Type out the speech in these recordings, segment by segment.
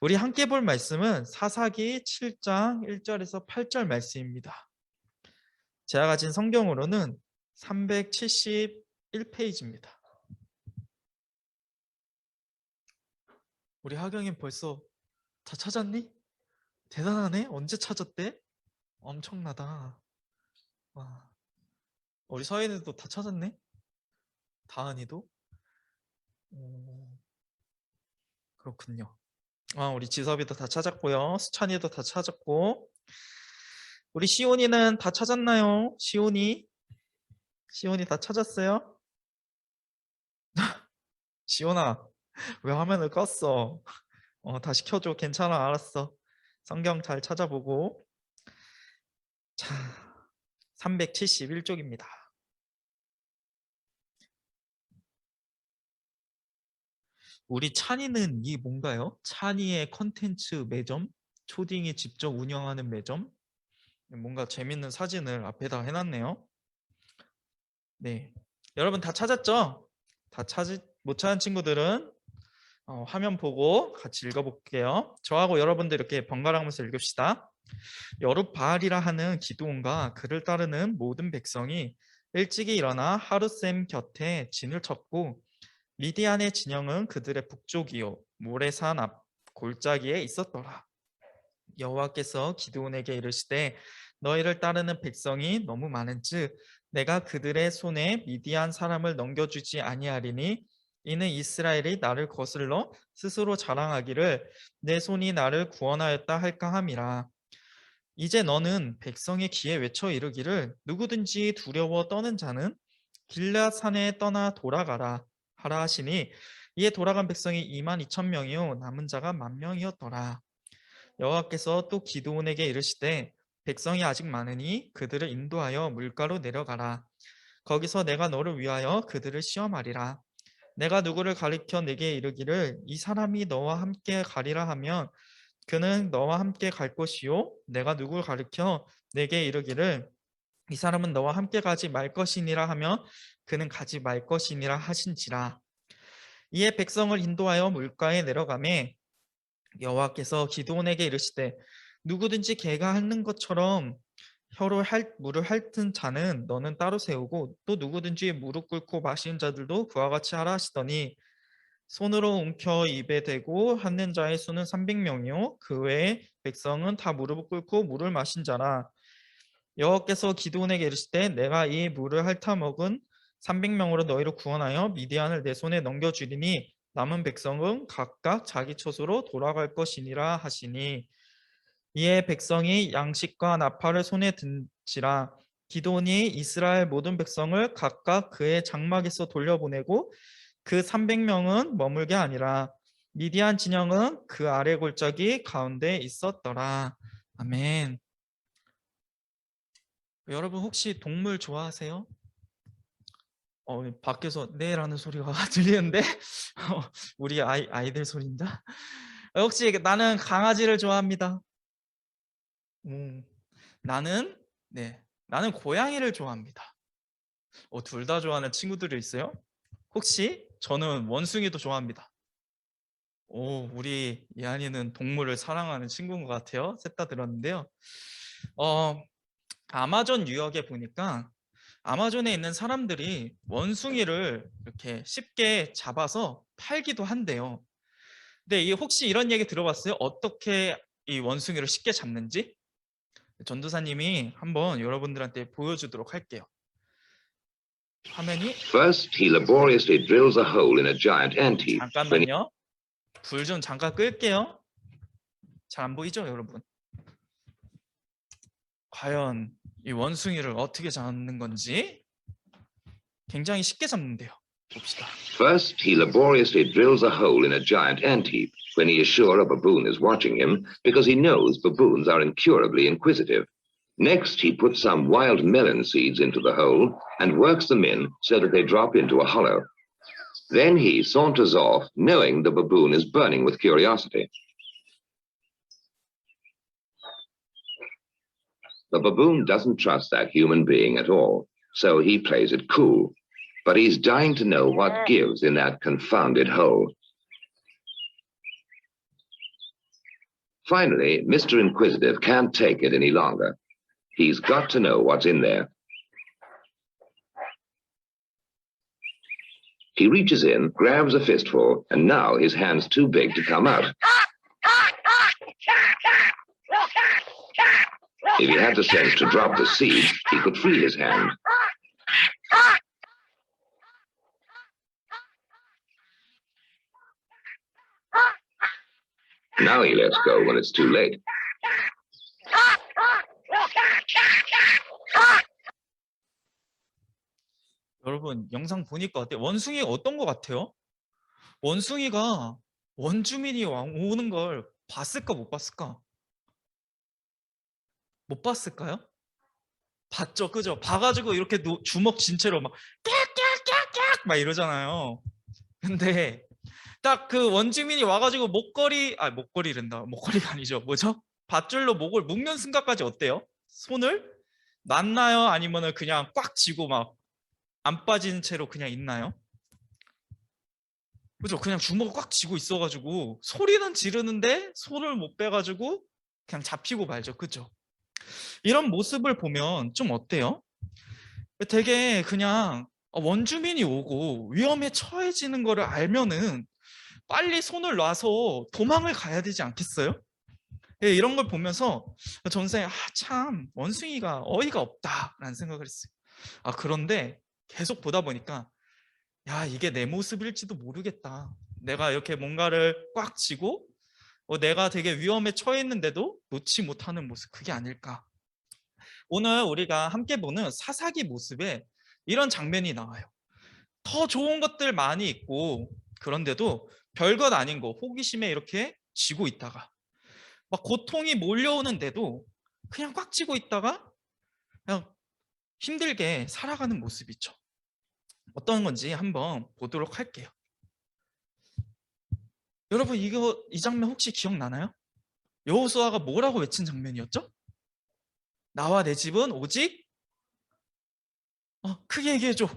우리 함께 볼 말씀은 사사기 7장 1절에서 8절 말씀입니다. 제가 가진 성경으로는 371페이지입니다. 우리 하경이 벌써 다 찾았니? 대단하네. 언제 찾았대? 엄청나다. 와. 우리 서인이도 다 찾았네. 다은이도. 그렇군요. 우리 지섭이도 다 찾았고요. 수찬이도 다 찾았고. 우리 시온이는 다 찾았나요? 시온이 다 찾았어요? 시온아, 왜 화면을 껐어? 다시 켜줘. 괜찮아, 알았어. 성경 잘 찾아보고. 자, 371쪽입니다. 우리 찬이는 이 뭔가요? 찬이의 컨텐츠 매점? 초딩이 직접 운영하는 매점? 뭔가 재밌는 사진을 앞에다 해놨네요. 네, 여러분 다 찾았죠? 못 찾은 친구들은 화면 보고 같이 읽어볼게요. 저하고 여러분들 이렇게 번갈아 가면서 읽읍시다. 여룻바알이라 하는 기드온과 그를 따르는 모든 백성이 일찍이 일어나 하룻샘 곁에 진을 쳤고 미디안의 진영은 그들의 북쪽이요 모래산 앞 골짜기에 있었더라. 여호와께서 기드온에게 이르시되 너희를 따르는 백성이 너무 많은즉 내가 그들의 손에 미디안 사람을 넘겨주지 아니하리니 이는 이스라엘이 나를 거슬러 스스로 자랑하기를 내 손이 나를 구원하였다 할까 함이라. 이제 너는 백성의 귀에 외쳐 이르기를 누구든지 두려워 떠는 자는 길앗 산에 떠나 돌아가라 하라 하시니 이에 돌아간 백성이 22,000명이요 남은 자가 10,000명이었더라. 여호와께서 또 기드온에게 이르시되 백성이 아직 많으니 그들을 인도하여 물가로 내려가라. 거기서 내가 너를 위하여 그들을 시험하리라. 내가 누구를 가리켜 내게 이르기를 이 사람이 너와 함께 가리라 하면 그는 너와 함께 갈 것이요 내가 누구를 가리켜 내게 이르기를 이 사람은 너와 함께 가지 말 것이니라 하면 그는 가지 말 것이니라 하신지라. 이에 백성을 인도하여 물가에 내려가매 여호와께서 기드온에게 이르시되 누구든지 개가 핥는 것처럼 혀로 물을 핥은 자는 너는 따로 세우고 또 누구든지 무릎 꿇고 마시는 자들도 그와 같이 하라 하시더니 손으로 움켜 입에 대고 핥는 자의 수는 300명이요 그 외에 백성은 다 무릎을 꿇고 물을 마신 자라. 여호와께서 기드온에게 이르시되 내가 이 물을 핥아 먹은 300명으로 너희를 구원하여 미디안을 내 손에 넘겨주리니 남은 백성은 각각 자기 처소로 돌아갈 것이니라 하시니 이에 백성이 양식과 나팔을 손에 든지라. 기드온이 이스라엘 모든 백성을 각각 그의 장막에서 돌려보내고 그 300명은 머물게 아니라 미디안 진영은 그 아래 골짜기 가운데 있었더라. 아멘. 여러분 혹시 동물 좋아하세요? 밖에서 네라는 소리가 들리는데 우리 아이들 소리인가? 혹시 나는 강아지를 좋아합니다. 나는 나는 고양이를 좋아합니다. 둘 다 좋아하는 친구들이 있어요? 혹시 저는 원숭이도 좋아합니다. 우리 예한이는 동물을 사랑하는 친구인 것 같아요. 셋 다 들었는데요. 아마존 유역에 보니까 아마존에 있는 사람들이 원숭이를 이렇게 쉽게 잡아서 팔기도 한대요. 근데 혹시 이런 얘기 들어봤어요? 어떻게 이 원숭이를 쉽게 잡는지? 전도사님이 한번 여러분들한테 보여주도록 할게요. 화면이 First, he laboriously drills a hole in a giant ant heap. 잠깐만요. 불 좀 잠깐 끌게요. 잘 안 보이죠, 여러분? 과연 이 원숭이를 어떻게 잡는 건지 굉장히 쉽게 잡는데요. 봅시다. First, he laboriously drills a hole in a giant ant heap when he is sure a baboon is watching him because he knows baboons are incurably inquisitive. Next, he puts some wild melon seeds into the hole and works them in so that they drop into a hollow. Then he saunters off, knowing the baboon is burning with curiosity. The baboon doesn't trust that human being at all, so he plays it cool. But he's dying to know what gives in that confounded hole. Finally, Mr. Inquisitive can't take it any longer. He's got to know what's in there. He reaches in, grabs a fistful, and now his hand's too big to come out. If he had the sense to drop the seed, he could free his hand. Now he lets go when it's too late. 여러분 영상 보니까 어때요? 원숭이가 어떤 것 같아요? 원숭이가 원주민이 오는 걸 봤을까 못 봤을까? 못 봤을까요? 봤죠, 그죠? 봐가지고 이렇게 주먹 진 채로 막 깍깍깍깍 막 이러잖아요. 근데 딱 그 원주민이 와가지고 목걸이란다. 목걸이가 아니죠. 뭐죠? 밧줄로 목을 묶는 순간까지 어때요? 손을 놨나요? 아니면은 그냥 꽉 쥐고 막 안 빠진 채로 그냥 있나요? 그죠? 그냥 주먹을 꽉 쥐고 있어가지고 소리는 지르는데 손을 못 빼가지고 그냥 잡히고 말죠. 그죠? 이런 모습을 보면 좀 어때요? 되게 그냥 원주민이 오고 위험에 처해지는 거를 알면은 빨리 손을 놔서 도망을 가야 되지 않겠어요? 예, 이런 걸 보면서 전생에 참 원숭이가 어이가 없다라는 생각을 했어요. 그런데 계속 보다 보니까 야, 이게 내 모습일지도 모르겠다. 내가 이렇게 뭔가를 꽉 쥐고 내가 되게 위험에 처해 있는데도 놓지 못하는 모습, 그게 아닐까. 오늘 우리가 함께 보는 사사기 모습에 이런 장면이 나와요. 더 좋은 것들 많이 있고 그런데도 별것 아닌 거 호기심에 이렇게 쥐고 있다가 막 고통이 몰려오는데도 그냥 꽉 쥐고 있다가 그냥 힘들게 살아가는 모습이죠. 어떤 건지 한번 보도록 할게요. 여러분 이 장면 혹시 기억나나요? 여호수아가 뭐라고 외친 장면이었죠? 나와 내 집은 오직 크게 얘기해줘.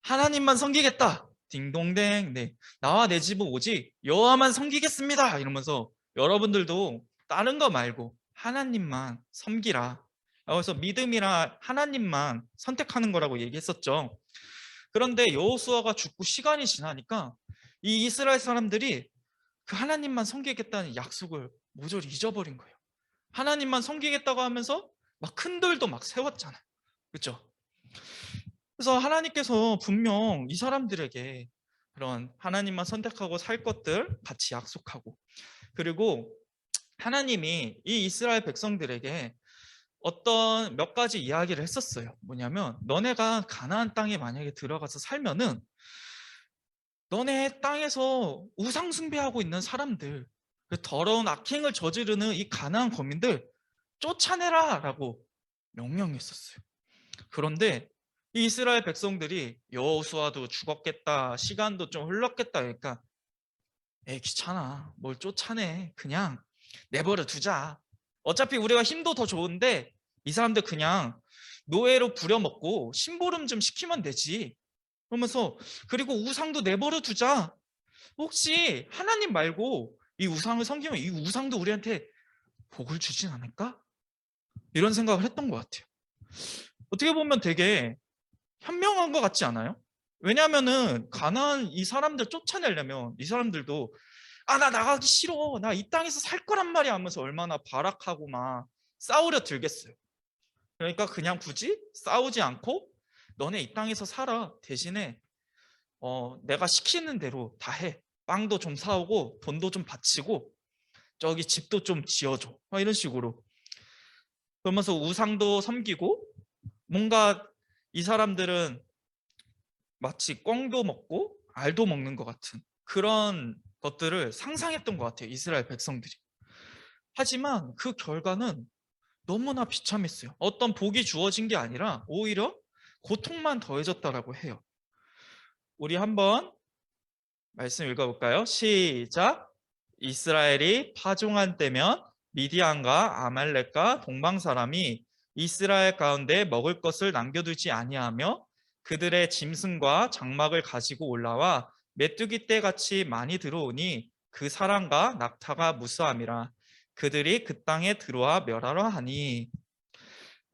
하나님만 섬기겠다. 딩동댕. 네, 나와 내 집은 오직 여호와만 섬기겠습니다. 이러면서 여러분들도 다른 거 말고 하나님만 섬기라. 그래서 믿음이라 하나님만 선택하는 거라고 얘기했었죠. 그런데 여호수아가 죽고 시간이 지나니까 이 이스라엘 사람들이 그 하나님만 섬기겠다는 약속을 모조리 잊어버린 거예요. 하나님만 섬기겠다고 하면서 막 큰 돌도 막 세웠잖아요. 그렇죠? 그래서 하나님께서 분명 이 사람들에게 그런 하나님만 선택하고 살 것들 같이 약속하고, 그리고 하나님이 이 이스라엘 백성들에게 어떤 몇 가지 이야기를 했었어요. 뭐냐면 너네가 가나안 땅에 만약에 들어가서 살면은 너네 땅에서 우상 숭배하고 있는 사람들, 그 더러운 악행을 저지르는 이 가나안 거민들 쫓아내라 라고 명령했었어요. 그런데 이 이스라엘 백성들이 여호수아도 죽었겠다, 시간도 좀 흘렀겠다 그러니까 귀찮아, 뭘 쫓아내, 그냥 내버려 두자. 어차피 우리가 힘도 더 좋은데 이 사람들 그냥 노예로 부려먹고 심부름 좀 시키면 되지. 그러면서 그리고 우상도 내버려 두자. 혹시 하나님 말고 이 우상을 섬기면 이 우상도 우리한테 복을 주진 않을까? 이런 생각을 했던 것 같아요. 어떻게 보면 되게 현명한 것 같지 않아요? 왜냐하면은 가나안 이 사람들 쫓아내려면 이 사람들도 나 나가기 싫어, 나 이 땅에서 살 거란 말이야 하면서 얼마나 발악하고 막 싸우려 들겠어요. 그러니까 그냥 굳이 싸우지 않고 너네 이 땅에서 살아, 대신에 내가 시키는 대로 다 해. 빵도 좀 사오고 돈도 좀 바치고 저기 집도 좀 지어줘, 이런 식으로. 그러면서 우상도 섬기고 뭔가 이 사람들은 마치 꿩도 먹고 알도 먹는 것 같은 그런 것들을 상상했던 것 같아요, 이스라엘 백성들이. 하지만 그 결과는 너무나 비참했어요. 어떤 복이 주어진 게 아니라 오히려 고통만 더해졌다라고 해요. 우리 한번 말씀 읽어볼까요? 시작. 이스라엘이 파종한 때면 미디안과 아말렉과 동방 사람이 이스라엘 가운데 먹을 것을 남겨두지 아니하며 그들의 짐승과 장막을 가지고 올라와 메뚜기 떼같이 많이 들어오니 그 사람과 낙타가 무수함이라. 그들이 그 땅에 들어와 멸하려 하니.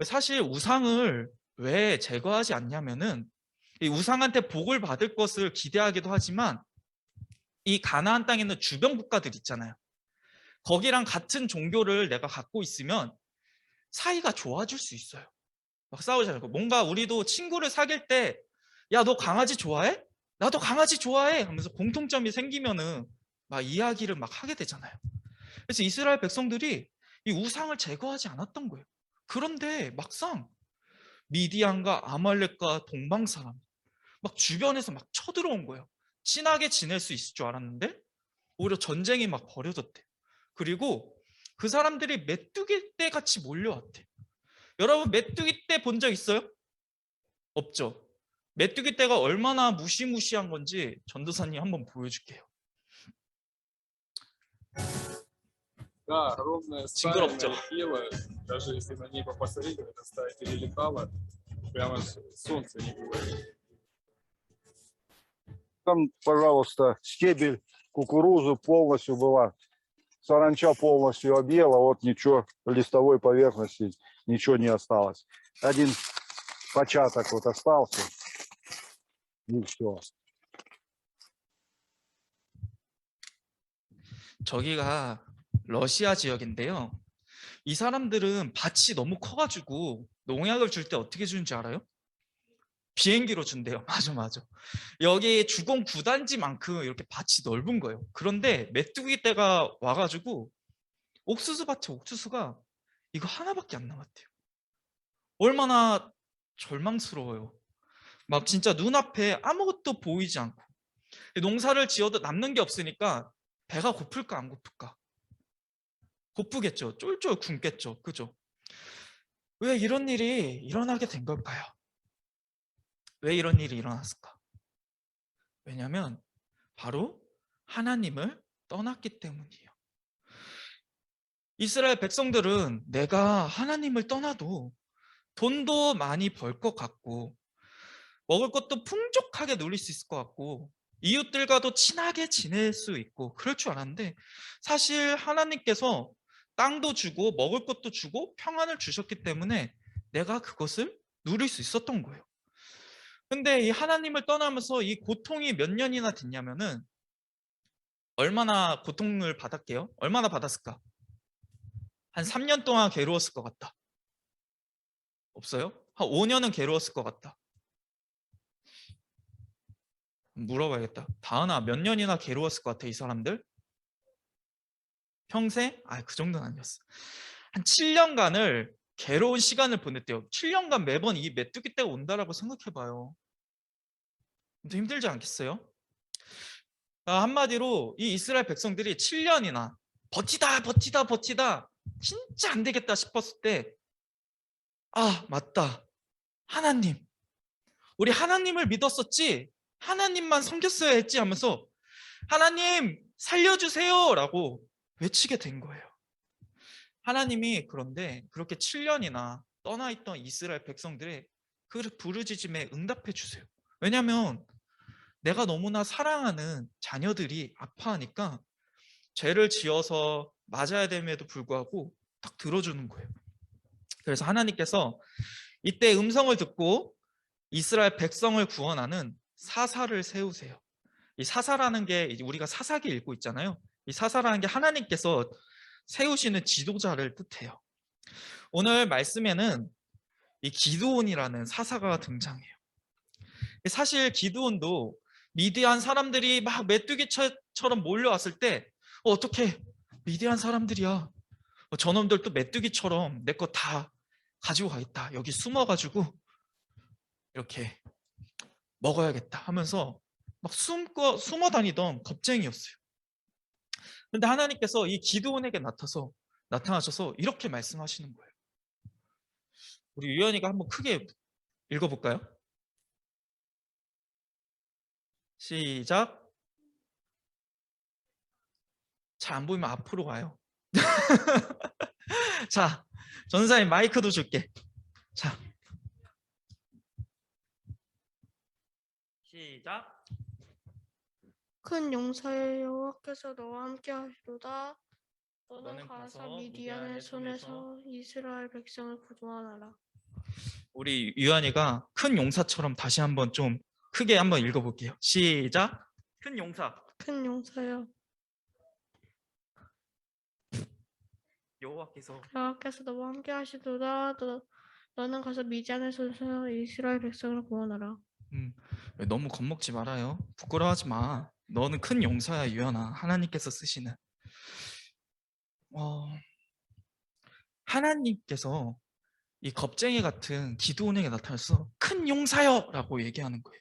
사실 우상을 왜 제거하지 않냐면은 이 우상한테 복을 받을 것을 기대하기도 하지만 이 가나안 땅에 있는 주변 국가들 있잖아요. 거기랑 같은 종교를 내가 갖고 있으면 사이가 좋아질 수 있어요. 막 싸우지 않고. 뭔가 우리도 친구를 사귈 때, 야, 너 강아지 좋아해? 나도 강아지 좋아해! 하면서 공통점이 생기면은 막 이야기를 막 하게 되잖아요. 그래서 이스라엘 백성들이 이 우상을 제거하지 않았던 거예요. 그런데 막상 미디안과 아말렉과 동방 사람, 막 주변에서 막 쳐들어온 거예요. 친하게 지낼 수 있을 줄 알았는데 오히려 전쟁이 막 벌어졌대요. 그리고 그 사람들이 메뚜기 떼 같이 몰려왔대. 여러분 메뚜기 떼 본 적 있어요? 없죠. 메뚜기 떼가 얼마나 무시무시한 건지 전도사님 한번 보여줄게요. Да, ровная 징그럽죠? стая белая, даже если на небо посмотреть, эта стая перелетала, прямо солнце не говорит. Там, пожалуйста, стебель кукурузы полностью была. Саранча полностью объела, вот ничего, листовой поверхности ничего не осталось. Один початок вот остался, и все. 저기가 러시아 지역인데요. 이 사람들은 밭이 너무 커가지고 농약을 줄 때 어떻게 주는지 알아요? 비행기로 준대요. 맞아, 맞아. 여기 주공 9단지만큼 이렇게 밭이 넓은 거예요. 그런데 메뚜기 떼가 와가지고 옥수수 밭에 옥수수가 이거 하나밖에 안 남았대요. 얼마나 절망스러워요. 막 진짜 눈앞에 아무것도 보이지 않고 농사를 지어도 남는 게 없으니까 배가 고플까 안 고플까? 고프겠죠. 쫄쫄 굶겠죠. 그죠? 왜 이런 일이 일어나게 된 걸까요? 왜 이런 일이 일어났을까? 왜냐하면 바로 하나님을 떠났기 때문이에요. 이스라엘 백성들은 내가 하나님을 떠나도 돈도 많이 벌 것 같고 먹을 것도 풍족하게 누릴 수 있을 것 같고 이웃들과도 친하게 지낼 수 있고 그럴 줄 알았는데 사실 하나님께서 땅도 주고 먹을 것도 주고 평안을 주셨기 때문에 내가 그것을 누릴 수 있었던 거예요. 근데 이 하나님을 떠나면서 이 고통이 몇 년이나 됐냐면은 얼마나 고통을 받았게요? 얼마나 받았을까? 한 3년 동안 괴로웠을 것 같다. 없어요? 한 5년은 괴로웠을 것 같다. 물어봐야겠다. 다은아, 몇 년이나 괴로웠을 것 같아, 이 사람들? 평생? 아, 그 정도는 아니었어. 한 7년간을 괴로운 시간을 보냈대요. 7년간 매번 이 메뚜기 떼가 온다라고 생각해봐요. 좀 힘들지 않겠어요? 한마디로 이 이스라엘 백성들이 7년이나 버티다 진짜 안 되겠다 싶었을 때 아, 맞다. 하나님. 우리 하나님을 믿었었지. 하나님만 섬겼어야 했지 하면서 하나님 살려주세요 라고 외치게 된 거예요. 하나님이 그런데 그렇게 7년이나 떠나 있던 이스라엘 백성들의 그 부르짖음에 응답해 주세요. 왜냐하면 내가 너무나 사랑하는 자녀들이 아파하니까 죄를 지어서 맞아야 됨에도 불구하고 딱 들어주는 거예요. 그래서 하나님께서 이때 음성을 듣고 이스라엘 백성을 구원하는 사사를 세우세요. 이 사사라는 게 우리가 사사기 읽고 있잖아요. 이 사사라는 게 하나님께서 세우시는 지도자를 뜻해요. 오늘 말씀에는 이 기드온이라는 사사가 등장해요. 사실 기드온도 미디안 사람들이 막 메뚜기처럼 몰려왔을 때 어떻게 미디안 사람들이야. 저놈들 또 메뚜기처럼 내 거 다 가지고 가겠다. 여기 숨어가지고 이렇게 먹어야겠다 하면서 막 숨어 다니던 겁쟁이였어요. 근데 하나님께서 이 기드온에게 나타나셔서 이렇게 말씀하시는 거예요. 우리 유연이가 한번 크게 읽어볼까요? 시작. 잘 안 보이면 앞으로 가요. 자, 전사님 마이크도 줄게. 자, 시작. 큰 용사의 여호와께서 너와 함께 하시도다. 너는 가서 미디안의 손에서 이스라엘 백성을 구원하라. 우리 유한이가 큰 용사처럼 다시 한번 좀 크게 한번 읽어볼게요. 시작. 큰 용사. 큰 용사여, 여호와께서 여호와께서 너와 함께 하시도다. 너는 가서 미디안의 손에서 이스라엘 백성을 구원하라. 너무 겁먹지 말아요. 부끄러워하지 마. 너는 큰 용사야, 유한아. 하나님께서 쓰시는. 하나님께서 이 겁쟁이 같은 기드온에게 나타나서 큰 용사여! 라고 얘기하는 거예요.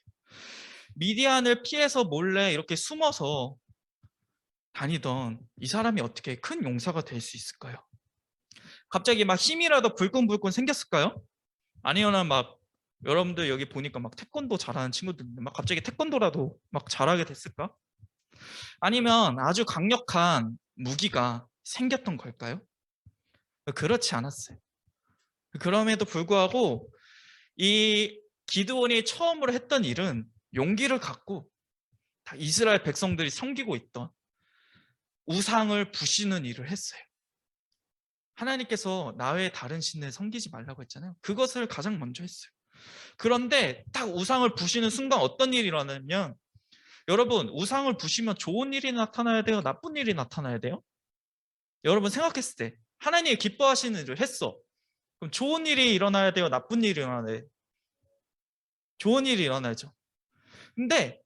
미디안을 피해서 몰래 이렇게 숨어서 다니던 이 사람이 어떻게 큰 용사가 될 수 있을까요? 갑자기 막 힘이라도 불끈불끈 생겼을까요? 아니면 막 여러분들 여기 보니까 막 태권도 잘하는 친구들 있는데 막 갑자기 태권도라도 막 잘하게 됐을까? 아니면 아주 강력한 무기가 생겼던 걸까요? 그렇지 않았어요. 그럼에도 불구하고 이 기드온이 처음으로 했던 일은 용기를 갖고 다 이스라엘 백성들이 섬기고 있던 우상을 부시는 일을 했어요. 하나님께서 나 외에 다른 신을 섬기지 말라고 했잖아요. 그것을 가장 먼저 했어요. 그런데 딱 우상을 부시는 순간 어떤 일이 일어나냐면, 여러분, 우상을 부시면 좋은 일이 나타나야 돼요? 나쁜 일이 나타나야 돼요? 여러분 생각했을 때 하나님이 기뻐하시는 일을 했어. 그럼 좋은 일이 일어나야 돼요? 나쁜 일이 일어나야 돼요? 좋은 일이 일어나죠. 근데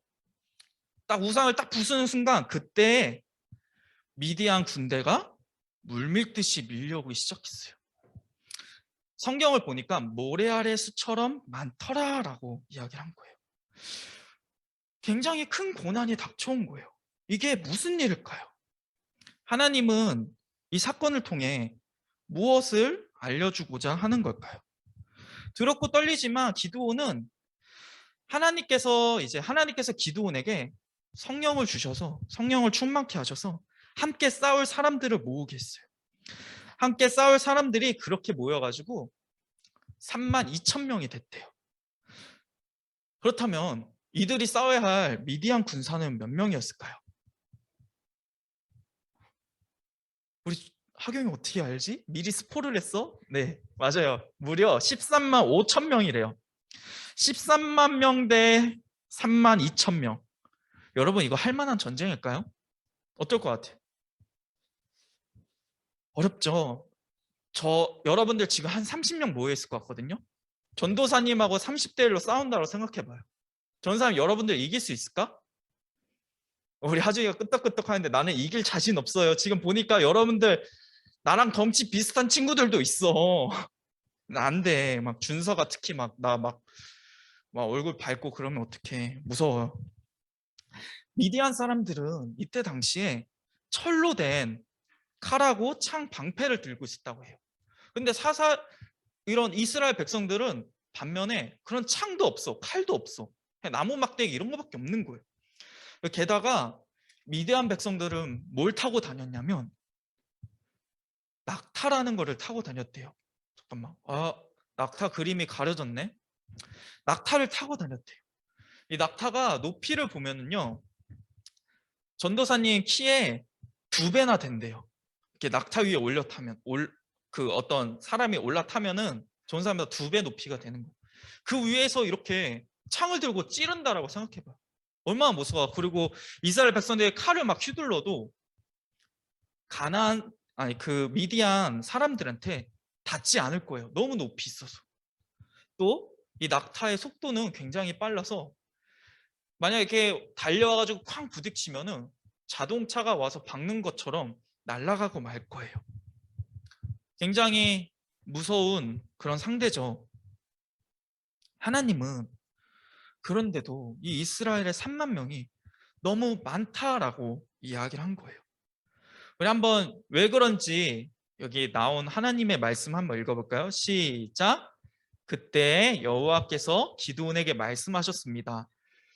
딱 우상을 딱 부수는 순간 그때 미디안 군대가 물밀듯이 밀려오기 시작했어요. 성경을 보니까 모래 아래 수처럼 많더라라고 이야기를 한 거예요. 굉장히 큰 고난이 닥쳐온 거예요. 이게 무슨 일일까요? 하나님은 이 사건을 통해 무엇을 알려주고자 하는 걸까요? 두렵고 떨리지만 기드온은 하나님께서 기드온에게 성령을 주셔서 성령을 충만케 하셔서 함께 싸울 사람들을 모으게 했어요. 함께 싸울 사람들이 그렇게 모여가지고 32,000명이 됐대요. 그렇다면 이들이 싸워야 할 미디안 군사는 몇 명이었을까요? 우리 하경이 어떻게 알지? 미리 스포를 했어? 네, 맞아요. 무려 13만 5천 명이래요. 13만 명 대 32,000명. 여러분, 이거 할 만한 전쟁일까요? 어떨 것 같아요? 어렵죠. 여러분들 지금 한 30명 모여있을 것 같거든요. 전도사님하고 30대 1로 싸운다고 생각해봐요. 전사님, 여러분들 이길 수 있을까? 우리 하중이가 끄떡끄떡 하는데 나는 이길 자신 없어요. 지금 보니까 여러분들 나랑 덩치 비슷한 친구들도 있어. 안 돼. 막 준서가 특히 막 얼굴 밟고 그러면 어떡해. 무서워요. 미디안 사람들은 이때 당시에 철로 된 칼하고 창 방패를 들고 있었다고 해요. 근데 이런 이스라엘 백성들은 반면에 그런 창도 없어, 칼도 없어. 그냥 나무 막대기 이런 거밖에 없는 거예요. 게다가 미디안 백성들은 뭘 타고 다녔냐면 낙타라는 거를 타고 다녔대요. 잠깐만. 낙타 그림이 가려졌네. 낙타를 타고 다녔대요. 이 낙타가 높이를 보면은요, 전도사님 키에 2배나 된대요. 이렇게 낙타 위에 올라타면, 어떤 사람이 올라타면은 전사람보다 2배 높이가 되는 거예요. 그 위에서 이렇게 창을 들고 찌른다라고 생각해봐요. 얼마나 무서워. 그리고 이스라엘 백성들의 칼을 막 휘둘러도 그 미디안 사람들한테 닿지 않을 거예요. 너무 높이 있어서. 또 이 낙타의 속도는 굉장히 빨라서 만약에 이렇게 달려와가지고 쾅 부딪히면은 자동차가 와서 박는 것처럼 날아가고 말 거예요. 굉장히 무서운 그런 상대죠. 하나님은 그런데도 이 이스라엘의 3만 명이 너무 많다라고 이야기를 한 거예요. 우리 한번 왜 그런지 여기 나온 하나님의 말씀 한번 읽어볼까요? 시작. 그때 여호와께서 기드온에게 말씀하셨습니다.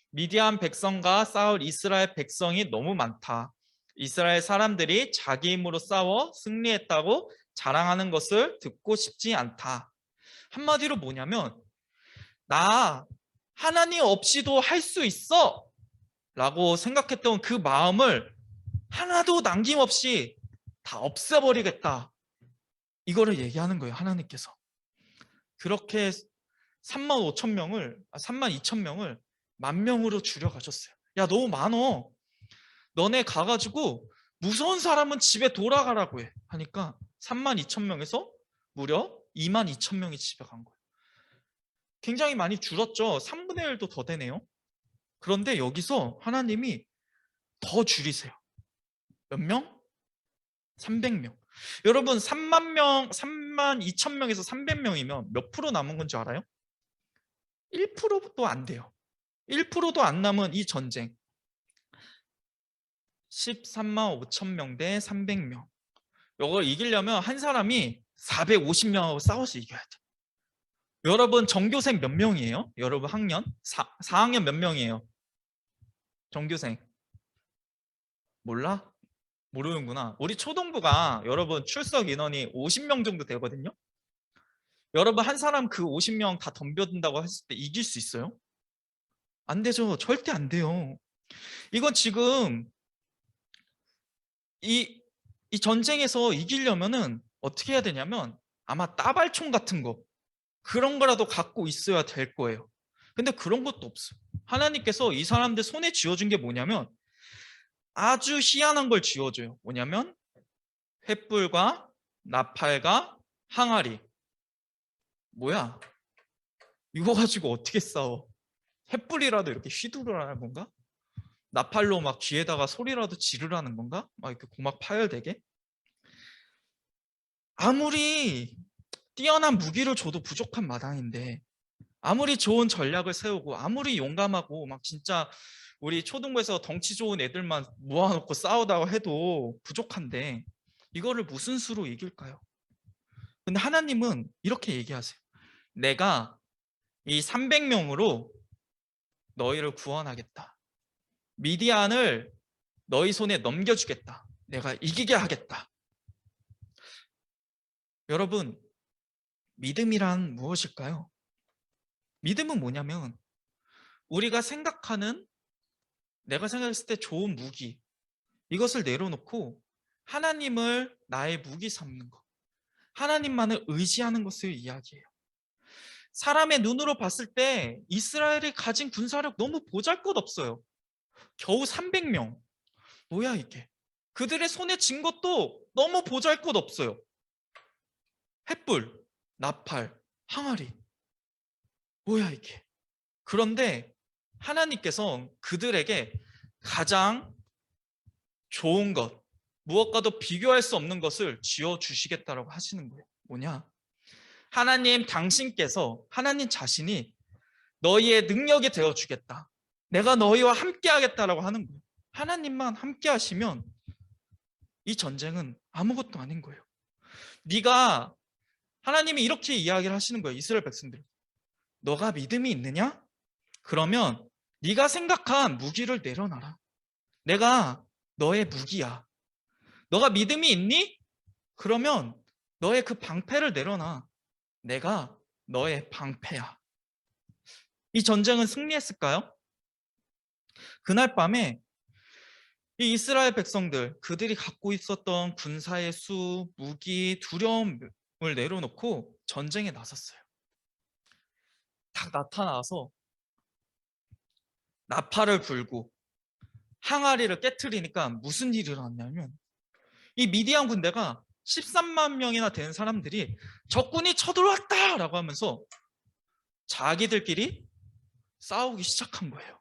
미디안 백성과 싸울 이스라엘 백성이 너무 많다. 이스라엘 사람들이 자기 힘으로 싸워 승리했다고 자랑하는 것을 듣고 싶지 않다. 한마디로 뭐냐면, 나 하나님 없이도 할 수 있어 라고 생각했던 그 마음을 하나도 남김없이 다 없애버리겠다. 이거를 얘기하는 거예요, 하나님께서. 그렇게 3만 2천 명을 10,000명으로 줄여가셨어요. 야, 너무 많어. 너네 가가지고 무서운 사람은 집에 돌아가라고 해. 하니까 32,000명에서 무려 22,000명이 집에 간 거예요. 굉장히 많이 줄었죠. 3분의 1도 더 되네요. 그런데 여기서 하나님이 더 줄이세요. 몇 명? 300명. 여러분 32,000명에서 300명이면 몇 프로 남은 건지 알아요? 1%도 안 돼요. 1%도 안 남은 이 전쟁. 13만 5천 명 대 300명. 이걸 이기려면 한 사람이 450명하고 싸워서 이겨야 돼. 여러분 전교생 몇 명이에요? 여러분 학년? 4학년 몇 명이에요? 전교생. 몰라? 모르는구나. 우리 초등부가 여러분 출석 인원이 50명 정도 되거든요. 여러분 한 사람 그 50명 다 덤벼든다고 했을 때 이길 수 있어요? 안 되죠. 절대 안 돼요. 이건 지금 이 전쟁에서 이기려면은 어떻게 해야 되냐면 아마 따발총 같은 거 그런 거라도 갖고 있어야 될 거예요. 근데 그런 것도 없어요. 하나님께서 이 사람들 손에 쥐어준 게 뭐냐면 아주 희한한 걸 쥐어줘요. 뭐냐면 횃불과 나팔과 항아리. 뭐야? 이거 가지고 어떻게 싸워? 횃불이라도 이렇게 휘두르라는 건가? 나팔로 막 귀에다가 소리라도 지르라는 건가? 막 이렇게 고막 파열되게? 아무리 뛰어난 무기를 줘도 부족한 마당인데 아무리 좋은 전략을 세우고 아무리 용감하고 막 진짜 우리 초등부에서 덩치 좋은 애들만 모아놓고 싸우다가 해도 부족한데 이거를 무슨 수로 이길까요? 근데 하나님은 이렇게 얘기하세요. 내가 이 300명으로 너희를 구원하겠다. 미디안을 너희 손에 넘겨주겠다. 내가 이기게 하겠다. 여러분, 믿음이란 무엇일까요? 믿음은 뭐냐면 우리가 생각하는 내가 생각했을 때 좋은 무기 이것을 내려놓고 하나님을 나의 무기 삼는 것 하나님만을 의지하는 것을 이야기해요. 사람의 눈으로 봤을 때 이스라엘이 가진 군사력 너무 보잘것없어요. 겨우 300명. 뭐야 이게? 그들의 손에 쥔 것도 너무 보잘것없어요. 횃불, 나팔, 항아리. 뭐야 이게? 그런데 하나님께서 그들에게 가장 좋은 것, 무엇과도 비교할 수 없는 것을 쥐어주시겠다라고 하시는 거예요. 뭐냐? 하나님 당신께서 하나님 자신이 너희의 능력이 되어주겠다. 내가 너희와 함께 하겠다라고 하는 거예요. 하나님만 함께 하시면 이 전쟁은 아무것도 아닌 거예요. 네가 하나님이 이렇게 이야기를 하시는 거예요. 이스라엘 백성들. 너가 믿음이 있느냐? 그러면 네가 생각한 무기를 내려놔라. 내가 너의 무기야. 너가 믿음이 있니? 그러면 너의 그 방패를 내려놔. 내가 너의 방패야. 이 전쟁은 승리했을까요? 그날 밤에 이 이스라엘 백성들 그들이 갖고 있었던 군사의 수, 무기, 두려움을 내려놓고 전쟁에 나섰어요. 딱 나타나서 나팔을 불고 항아리를 깨트리니까 무슨 일이 일어났냐면 이 미디안 군대가 13만 명이나 되는 사람들이 적군이 쳐들어왔다라고 하면서 자기들끼리 싸우기 시작한 거예요.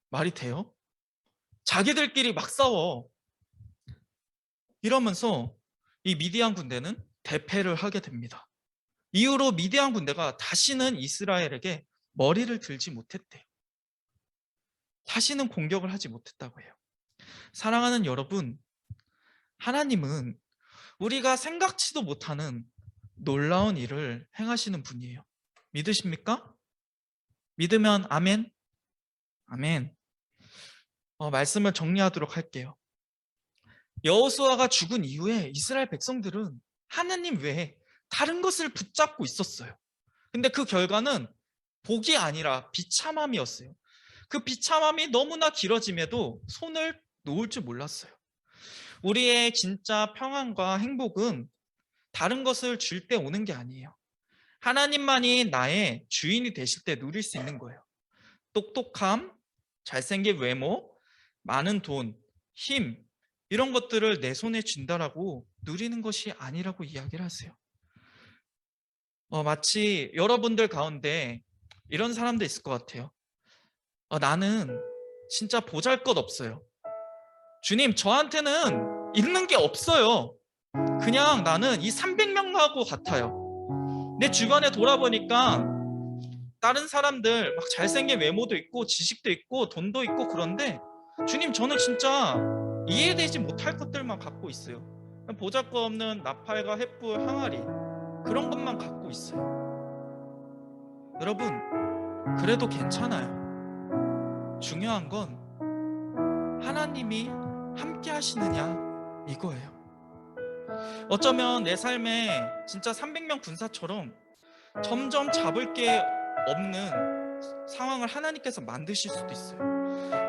말이 돼요? 자기들끼리 막 싸워. 이러면서 이 미디안 군대는 대패를 하게 됩니다. 이후로 미디안 군대가 다시는 이스라엘에게 머리를 들지 못했대요. 다시는 공격을 하지 못했다고 해요. 사랑하는 여러분, 하나님은 우리가 생각지도 못하는 놀라운 일을 행하시는 분이에요. 믿으십니까? 믿으면 아멘? 아멘. 말씀을 정리하도록 할게요. 여호수아가 죽은 이후에 이스라엘 백성들은 하나님 외에 다른 것을 붙잡고 있었어요. 근데 그 결과는 복이 아니라 비참함이었어요. 그 비참함이 너무나 길어짐에도 손을 놓을 줄 몰랐어요. 우리의 진짜 평안과 행복은 다른 것을 줄 때 오는 게 아니에요. 하나님만이 나의 주인이 되실 때 누릴 수 있는 거예요. 똑똑함, 잘생긴 외모, 많은 돈, 힘, 이런 것들을 내 손에 쥔다라고 누리는 것이 아니라고 이야기를 하세요. 마치 여러분들 가운데 이런 사람도 있을 것 같아요. 나는 진짜 보잘것없어요. 주님, 저한테는 있는 게 없어요. 그냥 나는 이 300명하고 같아요. 내 주변에 돌아보니까 다른 사람들 막 잘생긴 외모도 있고 지식도 있고 돈도 있고 그런데 주님, 저는 진짜 이해되지 못할 것들만 갖고 있어요. 보잘것없는 나팔과 횃불, 항아리, 그런 것만 갖고 있어요. 여러분, 그래도 괜찮아요. 중요한 건 하나님이 함께 하시느냐 이거예요. 어쩌면 내 삶에 진짜 300명 군사처럼 점점 잡을 게 없는 상황을 하나님께서 만드실 수도 있어요.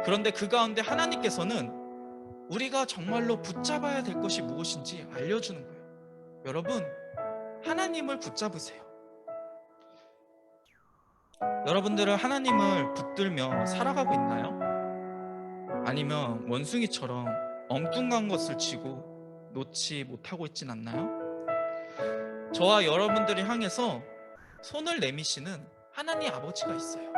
그런데 그 가운데 하나님께서는 우리가 정말로 붙잡아야 될 것이 무엇인지 알려주는 거예요. 여러분, 하나님을 붙잡으세요. 여러분들은 하나님을 붙들며 살아가고 있나요? 아니면 원숭이처럼 엉뚱한 것을 쥐고 놓지 못하고 있진 않나요? 저와 여러분들을 향해서 손을 내미시는 하나님 아버지가 있어요.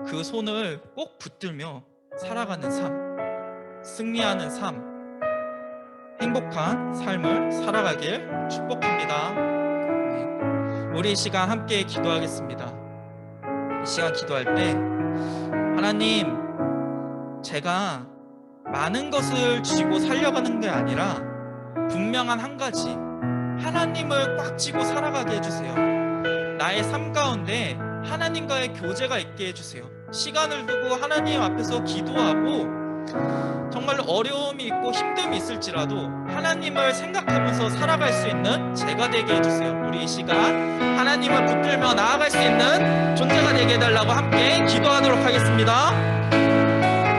그 손을 꼭 붙들며 살아가는 삶, 승리하는 삶, 행복한 삶을 살아가길 축복합니다. 네. 우리 이 시간 함께 기도하겠습니다. 이 시간 기도할 때 하나님, 제가 많은 것을 쥐고 살려가는 게 아니라 분명한 한 가지, 하나님을 꽉 쥐고 살아가게 해주세요. 나의 삶 가운데 하나님과의 교제가 있게 해주세요. 시간을 두고 하나님 앞에서 기도하고 정말 어려움이 있고 힘듦이 있을지라도 하나님을 생각하면서 살아갈 수 있는 제가 되게 해주세요. 우리 이 시간 하나님을 붙들며 나아갈 수 있는 존재가 되게 해달라고 함께 기도하도록 하겠습니다.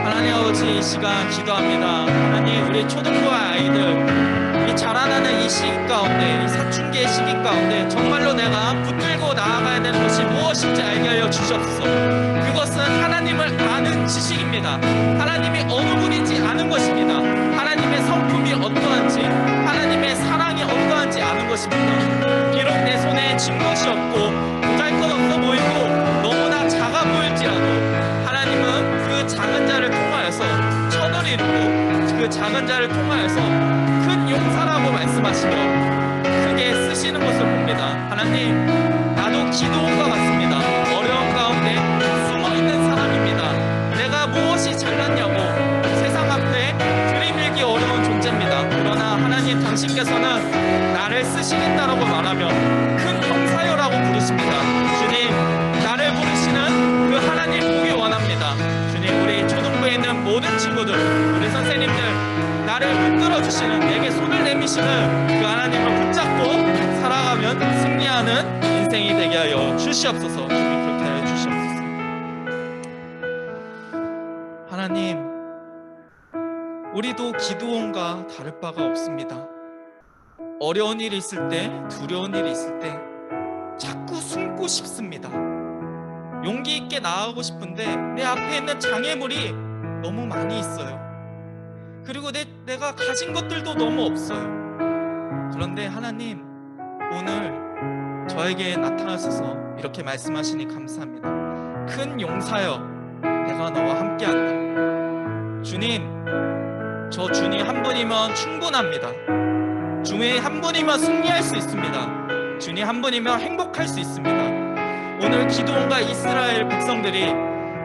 하나님 아버지, 이 시간 기도합니다. 하나님, 우리 초등부 아이들 이 자라나는 이 시기 가운데, 이 사춘기의 시기 가운데 정말로 내가 붙들고 나아가야 되는 것이 무엇인지 알게 하여 주시옵소서. 그것은 하나님을 아는 지식입니다. 하나님이 어느 분인지 아는 것입니다. 하나님의 성품이 어떠한지, 하나님의 사랑이 어떠한지 아는 것입니다. 비록 내 손에 쥔 것이 없고 보잘것없어 보이고 너무나 작아 보일지라도 하나님은 그 작은 자를 통하여서 천을 이루고 그 작은 자를 통하여서 큰 용사라고 말씀하시며 크게 쓰시는 것을 봅니다. 하나님, 나도 기도원과 같습니다. 어려운 가운데 숨어있는 사람입니다. 내가 무엇이 잘났냐고 세상 앞에 들이밀기 어려운 존재입니다. 그러나 하나님, 당신께서는 나를 쓰시겠다라고 말하며 큰 용사여라고 부르십니다. 주님, 나를 부르시는 그 하나님 보기 원합니다. 주님, 우리 초등부에 있는 모든 친구들, 우리 선생님들, 나를 붙들어 주시는, 내게 손을 내미시는 그 하나님을 붙잡고 살아가면 승리하는 인생이 되게 하여 주시옵소서. 주님, 그렇게 하여 주시옵소서. 하나님, 우리도 기도원과 다를 바가 없습니다. 어려운 일이 있을 때, 두려운 일이 있을 때 자꾸 숨고 싶습니다. 용기 있게 나아가고 싶은데 내 앞에 있는 장애물이 너무 많이 있어요. 그리고 내가 가진 것들도 너무 없어요. 그런데 하나님, 오늘 저에게 나타나셔서 이렇게 말씀하시니 감사합니다. 큰 용사여, 내가 너와 함께한다. 주님, 저 주님 한 분이면 충분합니다. 주님 한 분이면 승리할 수 있습니다. 주님 한 분이면 행복할 수 있습니다. 오늘 기드온과 이스라엘 백성들이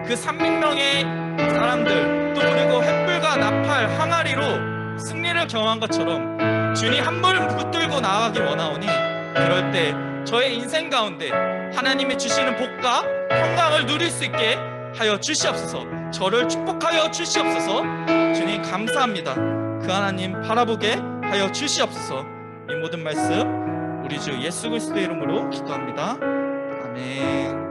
그 300명의 사람들, 또 그리고 횃불과 나팔, 항아리로 승리를 경험한 것처럼 주님 한 분 붙들고 나아가기 원하오니, 그럴 때 저의 인생 가운데 하나님이 주시는 복과 평강을 누릴 수 있게 하여 주시옵소서. 저를 축복하여 주시옵소서. 주님 감사합니다. 그 하나님 바라보게 하여 주시옵소서. 이 모든 말씀 우리 주 예수 그리스도의 이름으로 기도합니다. 아멘.